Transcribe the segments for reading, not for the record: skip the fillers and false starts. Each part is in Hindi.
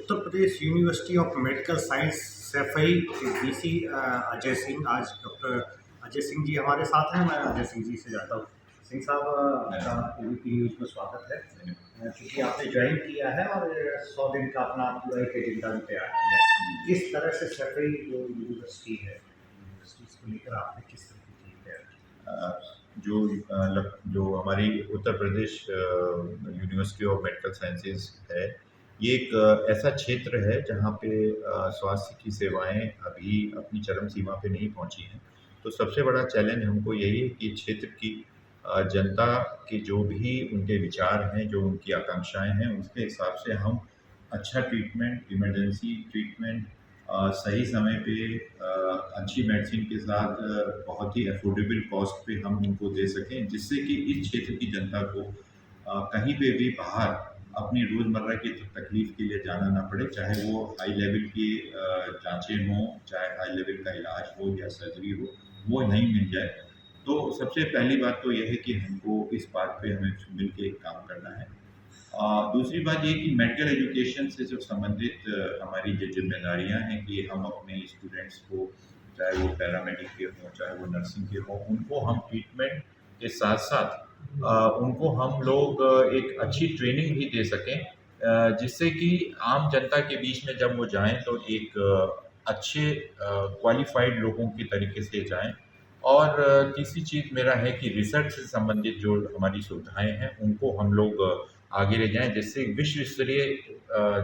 Uttar Pradesh university of medical science Saifai के वीसी अजय सिंह, आज डॉक्टर अजय सिंह जी हमारे साथ हैं। मैं अजय सिंह जी से जाता हूँ। सिंह साहब, आपका एबीपी न्यूज़ में स्वागत है। क्योंकि आपने ज्वाइन किया है और 100 दिन का अपना पूरा एक एजेंडा भी तैयार किया है। किस तरह से सैफई जो यूनिवर्सिटी है, यूनिवर्सिटीज़ को लेकर आपने किस तरह की चीज़ तैयार की? जो हमारी Uttar Pradesh university of medical sciences है, ये एक ऐसा क्षेत्र है जहाँ पे स्वास्थ्य की सेवाएं अभी अपनी चरम सीमा पे नहीं पहुँची हैं। तो सबसे बड़ा चैलेंज हमको यही है कि क्षेत्र की जनता के जो भी उनके विचार हैं, जो उनकी आकांक्षाएं हैं, उसके हिसाब से हम अच्छा ट्रीटमेंट, इमरजेंसी ट्रीटमेंट सही समय पे अच्छी मेडिसिन के साथ बहुत ही अफोर्डेबल कॉस्ट पे हम उनको दे सकें, जिससे कि इस क्षेत्र की जनता को कहीं पे भी बाहर अपनी रोज़मर्रा की तकलीफ़ के लिए जाना ना पड़े, चाहे वो हाई लेवल की जांचें हों, चाहे हाई लेवल का इलाज हो या सर्जरी हो, वो नहीं मिल जाए। तो सबसे पहली बात तो यह है कि हमको इस बात पे हमें मिल के काम करना है। दूसरी बात ये कि मेडिकल एजुकेशन से जो संबंधित हमारी जो जिम्मेदारियां हैं कि हम अपने स्टूडेंट्स को, चाहे वो पैरामेडिक के हों, चाहे वो नर्सिंग के हों, उनको हम ट्रीटमेंट के साथ साथ उनको हम लोग एक अच्छी ट्रेनिंग भी दे सकें, जिससे कि आम जनता के बीच में जब वो जाएं तो एक अच्छे क्वालिफाइड लोगों के तरीके से जाएं। और तीसरी चीज़ मेरा है कि रिसर्च से संबंधित जो हमारी सुविधाएं हैं उनको हम लोग आगे ले जाएं, जिससे विश्व स्तरीय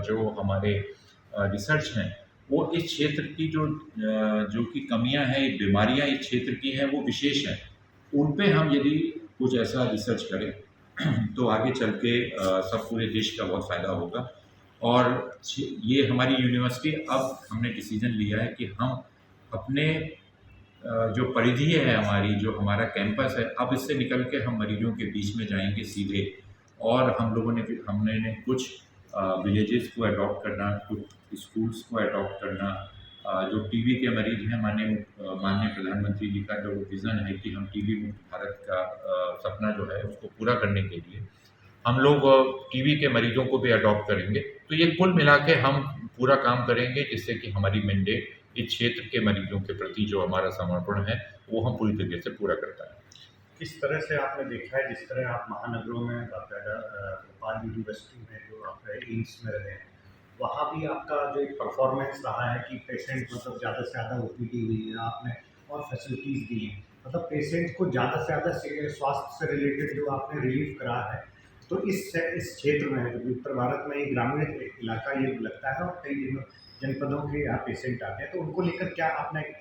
जो हमारे रिसर्च हैं वो इस क्षेत्र की जो कि कमियां हैं, बीमारियां इस क्षेत्र की हैं, वो विशेष हैं, उन पे हम यदि कुछ ऐसा रिसर्च करें तो आगे चल के सब पूरे देश का बहुत फ़ायदा होगा। और ये हमारी यूनिवर्सिटी, अब हमने डिसीजन लिया है कि हम अपने जो परिधि है हमारी, जो हमारा कैंपस है, अब इससे निकल के हम मरीजों के बीच में जाएंगे सीधे। और हम लोगों ने हमने कुछ विलेजेस को अडॉप्ट करना, कुछ स्कूल्स को अडॉप्ट करना। जो टीबी के मरीज हैं, माननीय प्रधानमंत्री जी का जो विज़न है कि हम टीबी मुक्त भारत का सपना जो है उसको पूरा करने के लिए हम लोग टीबी के मरीजों को भी अडॉप्ट करेंगे। तो ये कुल मिला के हम पूरा काम करेंगे, जिससे कि हमारी मैंडेट इस क्षेत्र के मरीजों के प्रति जो हमारा समर्पण है वो हम पूरी तरीके से पूरा करता है। किस तरह से आपने देखा है, जिस तरह आप महानगरों में, बाकायदा भोपाल यूनिवर्सिटी में जो आप एम्स में रहे हैं, वहाँ भी आपका जो एक परफॉर्मेंस रहा है कि पेशेंट मतलब ज़्यादा से ज़्यादा ओपीडी हुई है आपने और फैसिलिटीज़ दी हैं, मतलब पेशेंट को ज़्यादा से ज़्यादा स्वास्थ्य से रिलेटेड जो आपने रिलीफ करा है। तो इस क्षेत्र में जो उत्तर भारत में ये ग्रामीण इलाका ये लगता है और कई जनपदों के यहाँ पेशेंट आते हैं, तो उनको लेकर क्या आपने एक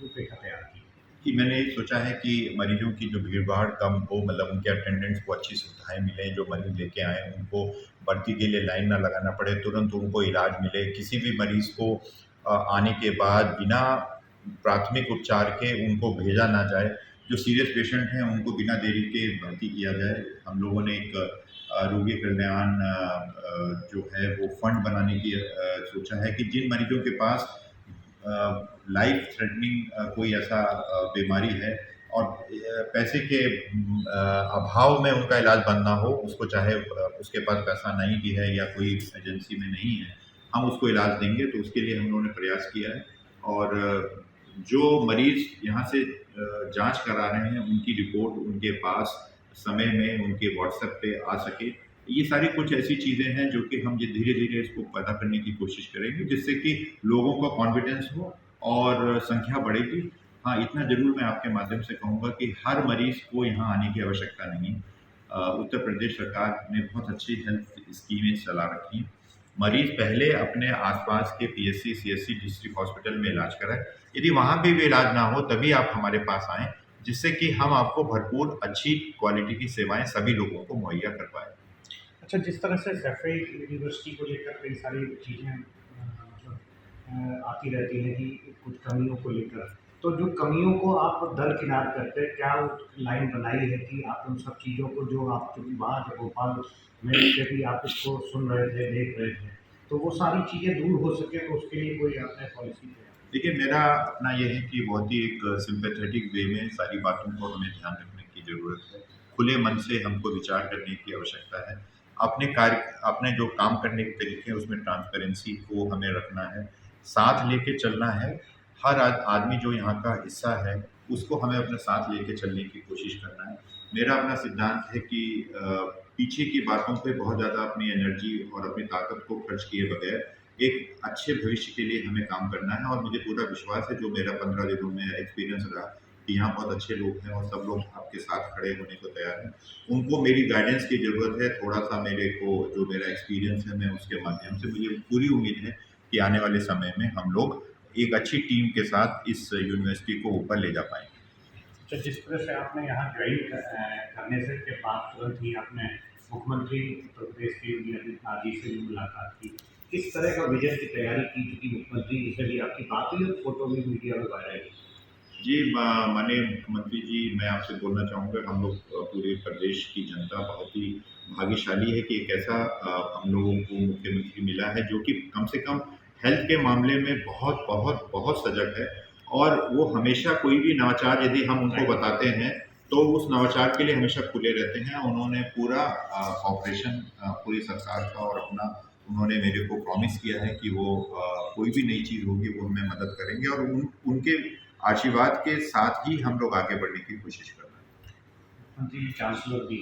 रूपरेखा तैयार की? कि मैंने सोचा है कि मरीजों की जो भीड़-भाड़ कम हो, मतलब उनके अटेंडेंट्स को अच्छी सुविधाएँ मिलें, जो मरीज़ लेके आएँ उनको भर्ती के लिए लाइन ना लगाना पड़े, तुरंत उनको इलाज मिले। किसी भी मरीज़ को आने के बाद बिना प्राथमिक उपचार के उनको भेजा ना जाए। जो सीरियस पेशेंट हैं उनको बिना देरी के भर्ती किया जाए। हम लोगों ने एक रोगी कल्याण जो है वो फंड बनाने की सोचा है कि जिन मरीजों के पास लाइफ थ्रेटनिंग कोई ऐसा बीमारी है और पैसे के अभाव में उनका इलाज बंद ना हो, उसको चाहे उसके पास पैसा नहीं भी है या कोई एजेंसी में नहीं है, हम उसको इलाज देंगे। तो उसके लिए हम लोगों ने प्रयास किया है। और जो मरीज़ यहाँ से जांच करा रहे हैं उनकी रिपोर्ट उनके पास समय में उनके व्हाट्सएप पे आ सके, ये सारी कुछ ऐसी चीज़ें हैं जो कि हम ये धीरे-धीरे इसको पैदा करने की कोशिश करेंगे, जिससे कि लोगों का कॉन्फिडेंस हो और संख्या बढ़ेगी। हाँ, इतना ज़रूर मैं आपके माध्यम से कहूँगा कि हर मरीज़ को यहाँ आने की आवश्यकता नहीं है। उत्तर प्रदेश सरकार ने बहुत अच्छी हेल्थ स्कीमें चला रखी हैं। मरीज़ पहले अपने आस-पास के पीएचसी, सीएचसी डिस्ट्रिक्ट हॉस्पिटल में इलाज कराएँ। यदि वहाँ पे भी इलाज ना हो तभी आप हमारे पास आएँ, जिससे कि हम आपको भरपूर अच्छी क्वालिटी की सेवाएँ सभी लोगों को मुहैया कर पाएँ। अच्छा, जिस तरह से सैफई यूनिवर्सिटी को लेकर कई सारी चीज़ें मतलब आती रहती हैं कि कुछ कमियों को लेकर, तो जो कमियों को आप दरकिनार करके क्या लाइन बनाई है कि आप उन सब चीज़ों को, जो आप चूँकि वहाँ जब भोपाल में से भी आप इसको सुन रहे थे, देख रहे थे, तो वो सारी चीज़ें दूर हो सके, तो उसके लिए कोई आपने पॉलिसी तैयार? देखिए, मेरा अपना ये है कि बहुत ही एक सिम्पैथेटिक वे में सारी बातों को हमें ध्यान रखने की ज़रूरत है। खुले मन से हमको विचार करने की आवश्यकता है। अपने जो काम करने के तरीके हैं उसमें ट्रांसपेरेंसी को हमें रखना है, साथ लेके चलना है। हर आदमी जो यहाँ का हिस्सा है उसको हमें अपने साथ लेके चलने की कोशिश करना है। मेरा अपना सिद्धांत है कि पीछे की बातों पे बहुत ज़्यादा अपनी एनर्जी और अपनी ताकत को खर्च किए बगैर एक अच्छे भविष्य के लिए हमें काम करना है। और मुझे पूरा विश्वास है, जो मेरा 15 दिनों में एक्सपीरियंस रहा, कि यहाँ बहुत अच्छे लोग हैं और सब लोग आपके साथ खड़े होने को तैयार हैं। उनको मेरी गाइडेंस की ज़रूरत है, थोड़ा-सा मेरे को जो मेरा एक्सपीरियंस है मैं उसके माध्यम से, मुझे पूरी उम्मीद है कि आने वाले समय में हम लोग एक अच्छी टीम के साथ इस यूनिवर्सिटी को ऊपर ले जा पाएँगे। तो जिस तरह से आपने यहाँ ज्वाइन करने से के बाद तुरंत ही आपने मुख्यमंत्री उत्तर प्रदेश के योगी आदित्यनाथ जी से भी मुलाकात की, किस तरह का विजन की तैयारी की, चूँकि मुख्यमंत्री जी से भी आपकी बात हुई और फोटो भी मीडिया में वायरल हुई? जी, माननीय मुख्यमंत्री जी, मैं आपसे बोलना चाहूँगा, हम लोग पूरे प्रदेश की जनता बहुत ही भाग्यशाली है कि एक ऐसा हम लोगों को मुख्यमंत्री मिला है जो कि कम से कम हेल्थ के मामले में बहुत बहुत बहुत सजग है। और वो हमेशा कोई भी नवाचार यदि हम उनको बताते हैं तो उस नवाचार के लिए हमेशा खुले रहते हैं। उन्होंने पूरा ऑपरेशन पूरी सरकार का और अपना उन्होंने मेरे को प्रॉमिस किया है कि वो कोई भी नई चीज़ होगी वो हमें मदद करेंगे, और उनके आशीर्वाद के साथ ही हम लोग आगे बढ़ने की कोशिश कर रहे हैं। मुख्यमंत्री चांसलर भी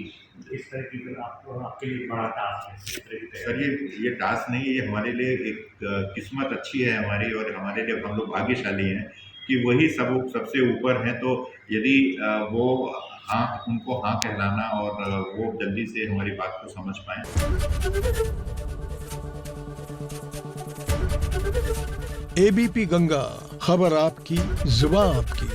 इस तरह की, फिर आपको आपके लिए बड़ा टास्क है इस तरह की सर, तैयारी? ये टास्क नहीं है, ये हमारे लिए एक किस्मत अच्छी है हमारी, और हमारे लिए हम लोग भाग्यशाली हैं कि वही सबसे ऊपर हैं। तो यदि वो हाँ, उनको हाँ कहलाना और वो जल्दी से हमारी बात को समझ पाएँ। एबीपी गंगा, खबर आपकी, जुबान आपकी।